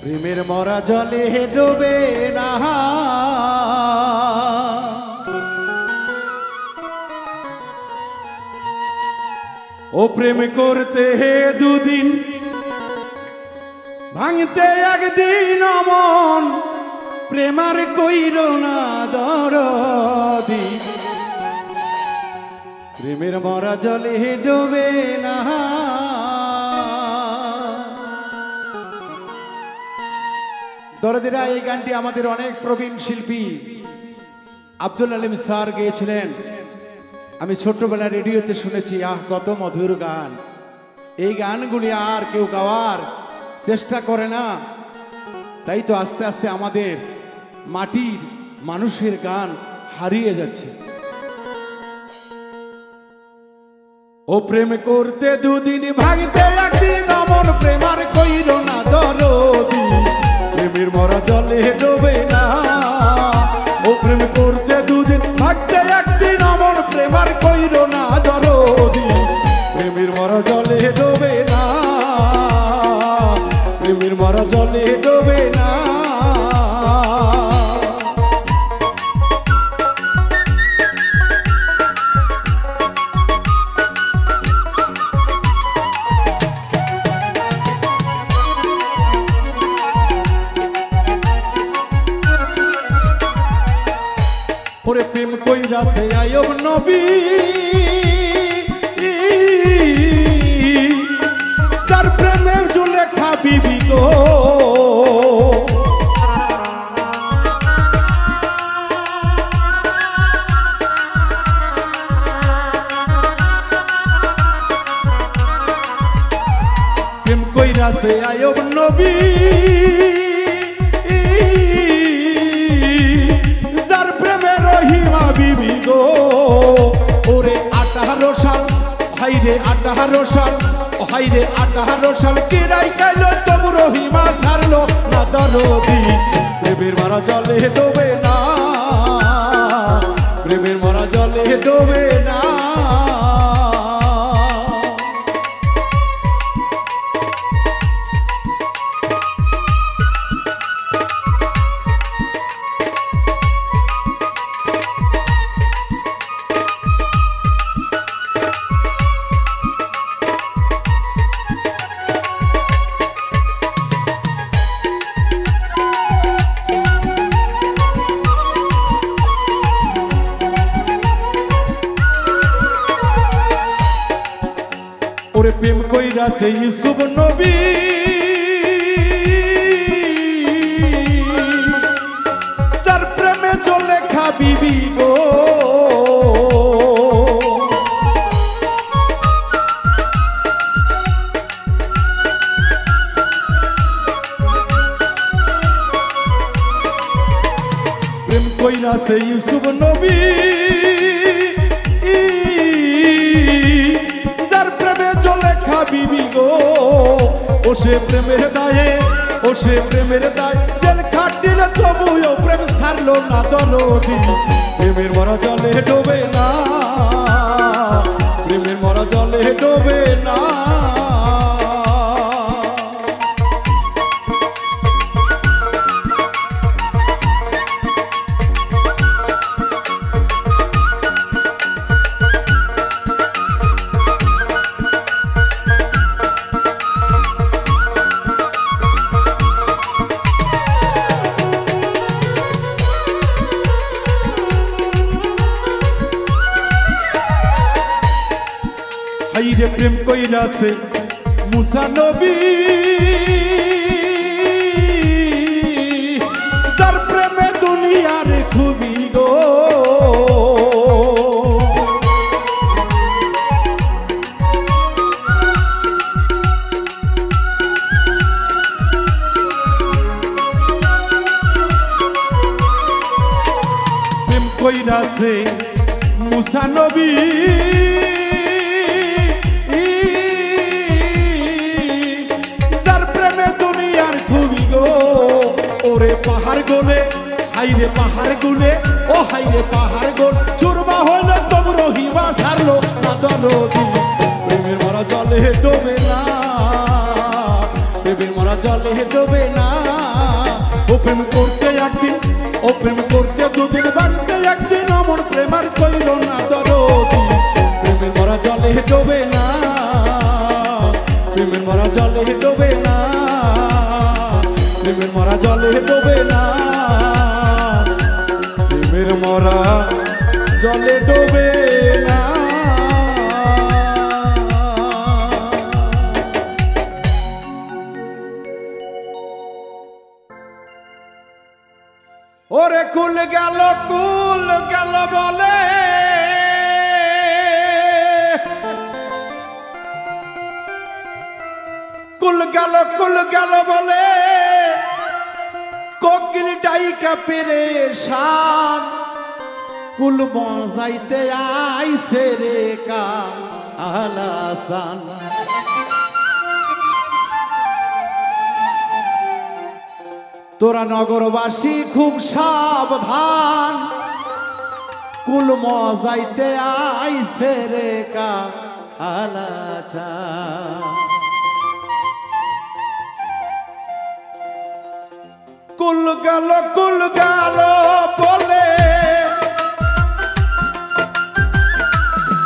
প্রেমের মরা জলে ডুবে না ও প্রেম করতে দুদিন ভাঙতে একদিন মন প্রেমার কইর না দরদি প্রেমের মরা জলে ডুবে না দরদিরা এই গানটি আমাদের অনেক প্রবীণ শিল্পী আব্দুল আলিম স্যার গেয়েছিলেন। আমি ছোটবেলা রেডিওতে শুনেছি, আহ কত মধুর গান। এই গানগুলি আর কেউ গাওয়ার চেষ্টা করে না, তাই তো আস্তে আস্তে আমাদের মাটির মানুষের গান হারিয়ে যাচ্ছে। ও প্রেম করতে দুদিন ভাঙতে একদিন মন প্রেমার কইর না দরদি প্রেমের মরা জলে ডোবে না ও প্রেম করতে দুদিন ভাঙতে একদিন মন প্রেমার কইর না দরদি প্রেমের মরা জলে ডোবে না প্রেমের মরা জলে ডোবে না। ওরে প্রেম কইরাছে আয়ব নবী তার প্রেমে জুলেখা বিবি গো প্রেম কইরাছে আয়ব নবী বিবি গো ওরে 18 সাল হাইরে 18 সাল হাইরে 18 সাল কিরাই কাইলো তবু রহিমা ছাড়লো না দরদি প্রেমের মরা জলে ডোবে না প্রেমের মরা জলে ডোবে না। ওরে প্রেম কইরাছে ইউসুফ নবী যার প্রেমে চলে খাবিবি গো প্রেম কইরাছে ইউসুফ নবী বিবি গো ও সে প্রেমের দায়ে ও সে প্রেমের দায় জেল খাটিলে তবুও প্রেম ছাড়লো না দরদি প্রেমের মরা জলে ডোবে না প্রেমের মরা জলে ডোবে না। হাইরে প্রেম কইরাছে মুসা নবী যার প্রেমে দুনিয়ার খুবই গো প্রেম কইরাছে মুসা নবী ওরে পাহাড় গোলে হাইরে পাহাড় গুলে ও হাইরে পাহাড় গোল চুরমা হইল তবু রহিমা ছাড়লো না দরদি প্রেমের মরা জলে ডোবে না প্রেমের মরা মরা জলে ডোবে না। ও প্রেম করতে একদিন, ও প্রেম করতে দুদিন, বাঁধতে একদিন অমর প্রেমার কইল না দরদি। প্রেমের মরা জলে ডোবে না, প্রেমের মরা জলে ডোবে না, প্রেমের মরা জলে ডোবে না, প্রেমের মরা জলে ডোবে না। ওরে কুল গেল বলে, কুল গেল বলে, কোকিল ডাইকা পেরেশান, কুল মজাইতে আইছে রে কালাসান। তোরা নগরবাসী খুব সাবধান, কুল মজাইতে আইছে রে কালাচান। কুল গেল বলে,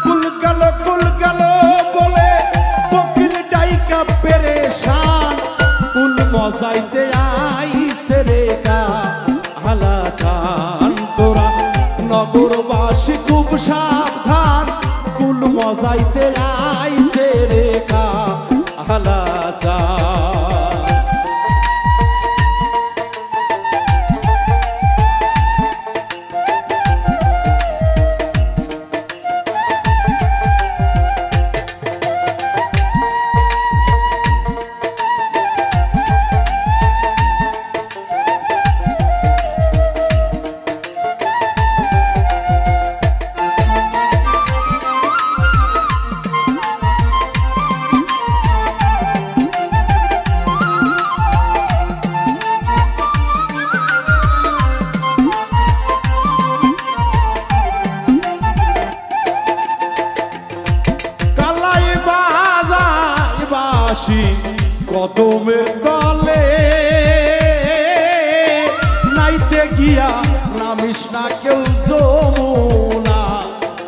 কুল গেল বলে, কোকিল ডাইকা পেরেশান, কুল মজাইতে আইছে রে কালাচান। তোরা নগরবাসী খুব সাবধান, কুল মজাইতে আইছে রে কালাচান। কদমের তলে নাইতে গিয়া নামিস না কেউ যমুনা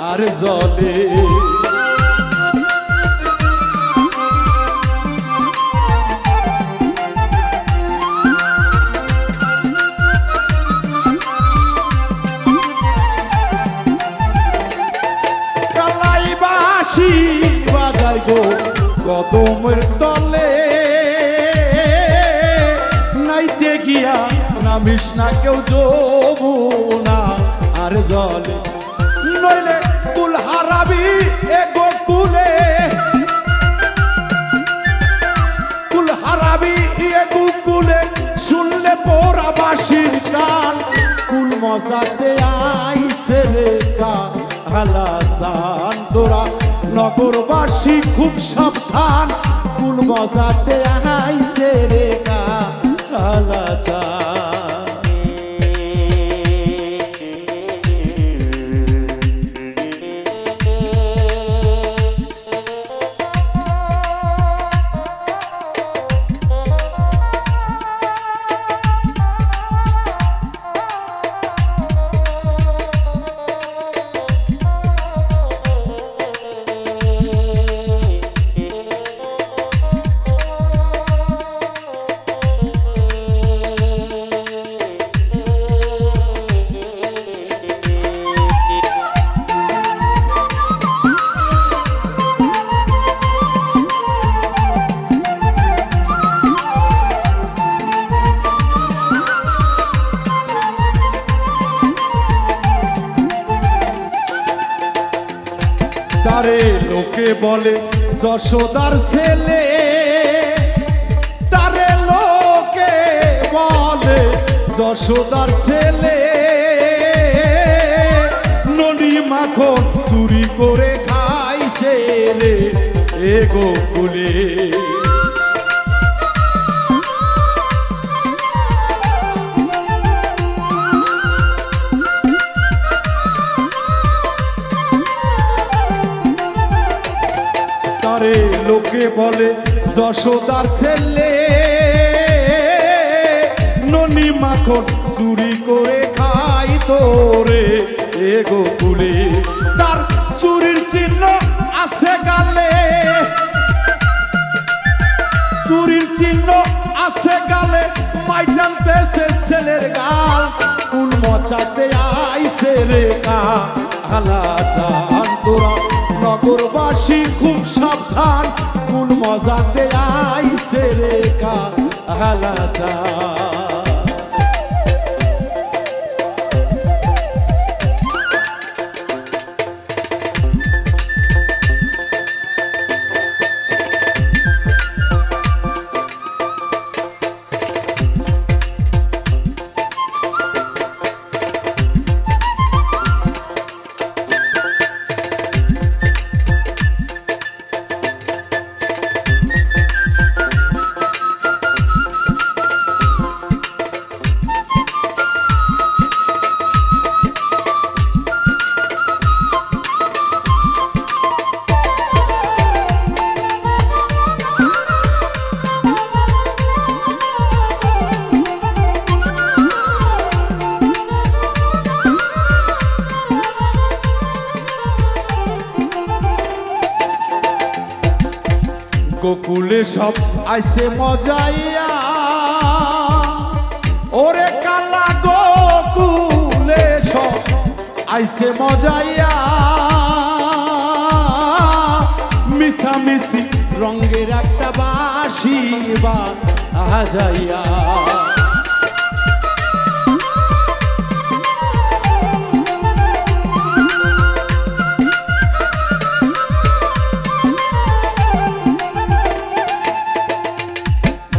আর জলে। কালাই বাঁশি বাজাই গো কদমের তলে নাইতে গিয়া নামিস না কেউ যমুনা আর জলে। নইলে কুল হারাবি এগো কুলে, কুল হারাবি এগো কুলে, শুনলে পোড়া বাঁশির গান, কুল মজাতে আইছে রে কালাচান। তোরা নগরবাসী খুব সাবধান, কুল মজাতে আইছে রে কালাচান। তারে লোকে বলে যশোদার ছেলে, তারে লোকে বলে যশোদার ছেলে, ননি মাখন চুরি করে খাইছে রে এ গোকুলে। তারে লোকে বলে যশোদার ছেলে, মাখন চুরি করে খাই তোরে এ গোকুলে তার চুরির চিহ্ন আছে গালে চুরির চিহ্ন আছে গালে মাইটানতেছে ছেলের গাল কুল মতাতে আইছে রে কালা জান তোরা নগরবাসী খুব সাবধান কুল মজাতে আইছে রে কালা জান গোকুলে সব আইছে মজাইয়া ওরে কালা গোকুলে সব আইছে মজাইয়া মিশামিশি রঙের একটা বাঁশি বাজাইয়া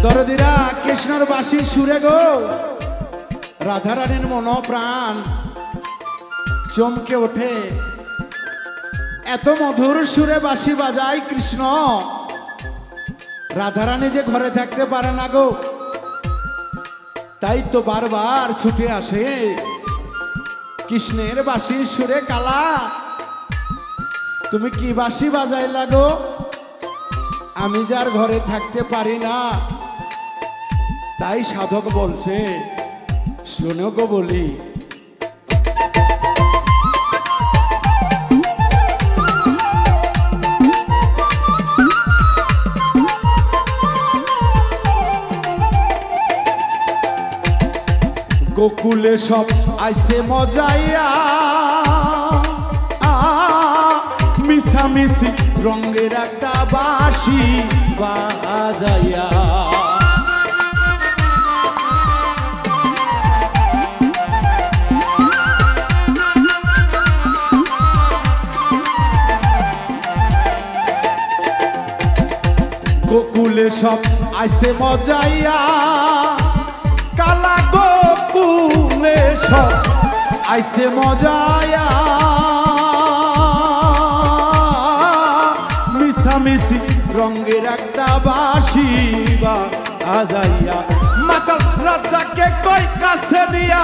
দরদিরা কৃষ্ণর বাঁশির সুরে গো রাধারানীর মন প্রাণ চমকে ওঠে এত মধুর সুরে বাঁশি বাজায় কৃষ্ণ রাধারানী যে ঘরে থাকতে পারে না গো তাই তো বারবার ছুটে আসে কৃষ্ণের বাঁশির সুরে কালা তুমি কি বাঁশি বাজাইলা গো আমি যার ঘরে থাকতে পারি না তাই সাধক বলছে শোনো গো বলি গোকুলে সব আইছে মজাইয়া মিশামিশি রঙের একটা বাঁশি বাজাইয়া গোকুলে সব আইছে মজাইয়া কালা গোকুলে সব আইছে মজাইয়া মিশামিশি রঙের একটা বাঁশি বাজাইয়া মাতাল রাজাকে কই কাছে দিয়া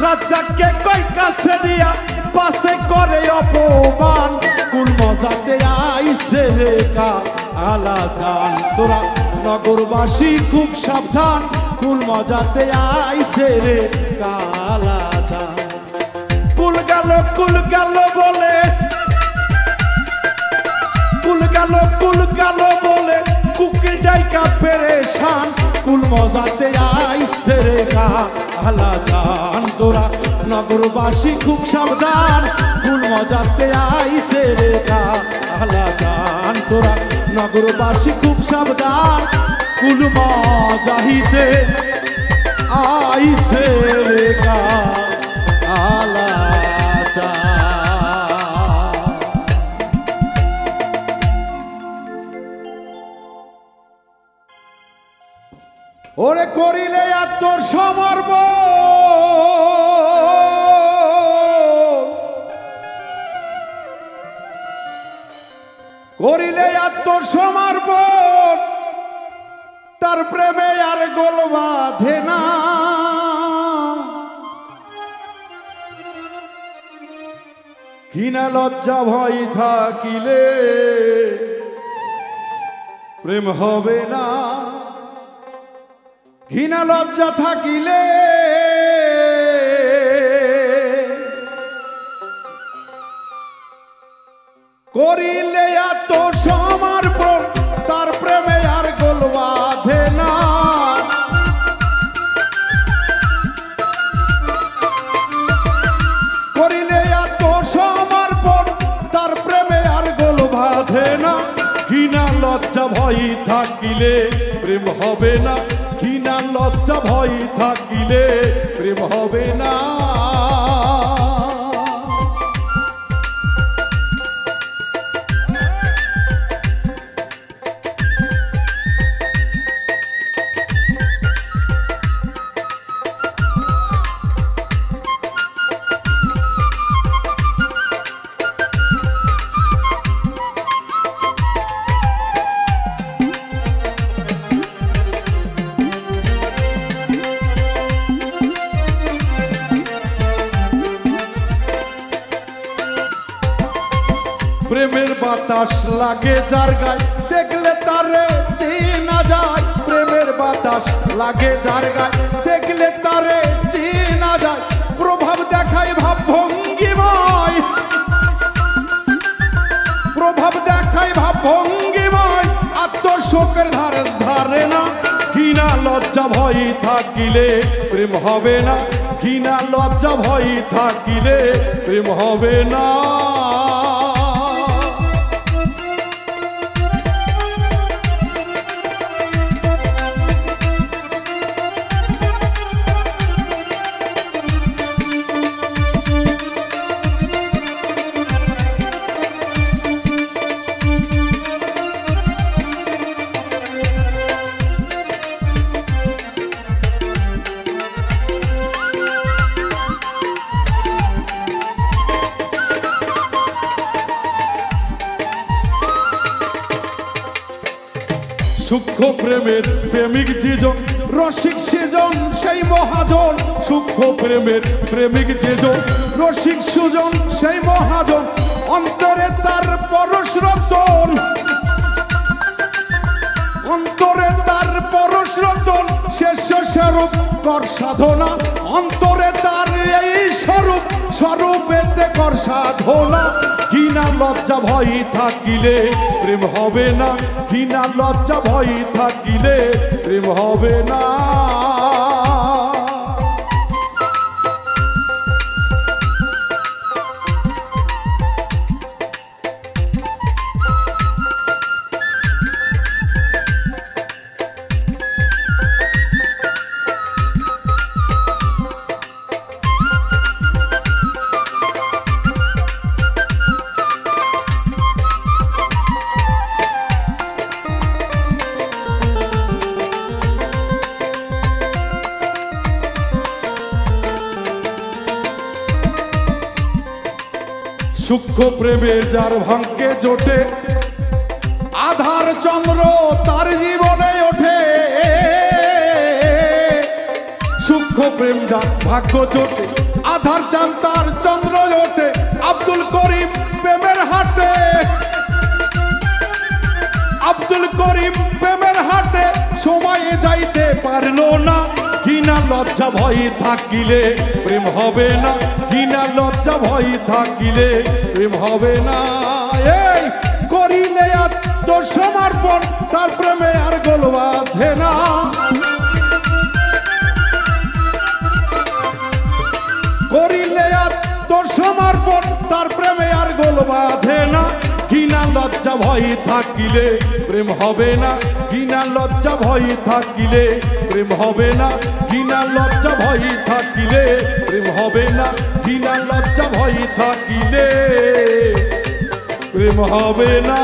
রাজাকে কই কাছে দিয়া পাশে করে অপমান কুল মজাতে আইছে রে কালা জান তোরা নগরবাসী খুব সাবধান কুল মজাতে আইছে রে কালা জান কুল গেল বলে কুল গেল বলে কুকি ডাইকা পেরেশান কুল মজাতে আইছে রে কালা জান তোরা নগরবাসী খুব সাবধান কুল মজাতে আইছে রে কালা জান তোরা নগরবাসী খুব সাবধান কুল মজাহিতে আইছে রে কালা জান ওরে করিলে আত্মসমর্পণ করিলে আত্মসমর্পণ তার প্রেমে আর গোল বাঁধে না ঘৃণা লজ্জা ভয় থাকিলে প্রেম হবে না ঘৃণা লজ্জা থাকিলে করিলে এত সমর্পণ তার প্রেমে আর গোল বাঁধে না। করিলে এত সমর্পণ তার প্রেমে আর গোল বাঁধে না। ঘৃণা লজ্জা ভয় থাকিলে প্রেম হবে না। ঘৃণা লজ্জা ভয় থাকিলে প্রেম হবে না। প্রেমের বাতাস লাগে যার গায়ে দেখলে তারে চেনা যায়। প্রেমের বাতাস লাগে যার গায়ে দেখলে তারে চেনা যায়। প্রভাব দেখায় ভাব ভঙ্গিময়, প্রভাব দেখায় ভাব ভঙ্গিময়। আত্মশোকের ধারে ধারে না। ঘৃণা লজ্জা ভয় থাকিলে প্রেম হবে না। ঘৃণা লজ্জা ভয় থাকিলে প্রেম হবে না। সূক্ষ্ম প্রেমের প্রেমিক যেজন রসিক সেজন সেই মহাজন। সূক্ষ্ম প্রেমের প্রেমিক যেজন রসিক সুজন সেই মহাজন। অন্তরে তার পরশ রতন, অন্তরে তার পরশ রতন। শেষ স্বরূপ কর সাধনা। অন্তরে তার এই স্বরূপ, স্বরূপেতে কর সাধনা। ঘৃণা লজ্জা ভয় থাকিলে প্রেম হবে না। ঘৃণা লজ্জা ভয় থাকিলে প্রেম হবে না। সূক্ষ্ম প্রেমের যার ভাঙ্গে জোটে আধার চন্দ্র তার জীবনে ওঠে। সূক্ষ্ম প্রেম যার ভাগ্য জোটে আধার চাঁদ তার চন্দ্র ওঠে। আব্দুল করিম প্রেমের হাটে, আব্দুল করিম প্রেমের হাটে সময়ে যাইতে পারলো না। ঘৃণা লজ্জা ভয় থাকিলে প্রেম হবে না। ঘৃণা লজ্জা ভয় থাকিলে প্রেম হবে না। এই করিলে আত্মসমর্পণ তার প্রেমে আর গোল বাঁধে না। করিলে আত্মসমর্পণ তার প্রেমে আর গোল বাঁধে না। ঘৃণা লজ্জা ভয় থাকিলে প্রেম হবে না। ঘৃণা লজ্জা ভয় থাকিলে প্রেম হবে না। ঘৃণা লজ্জা ভয় থাকিলে প্রেম হবে না। ঘৃণা লজ্জা ভয় থাকিলে প্রেম হবে না।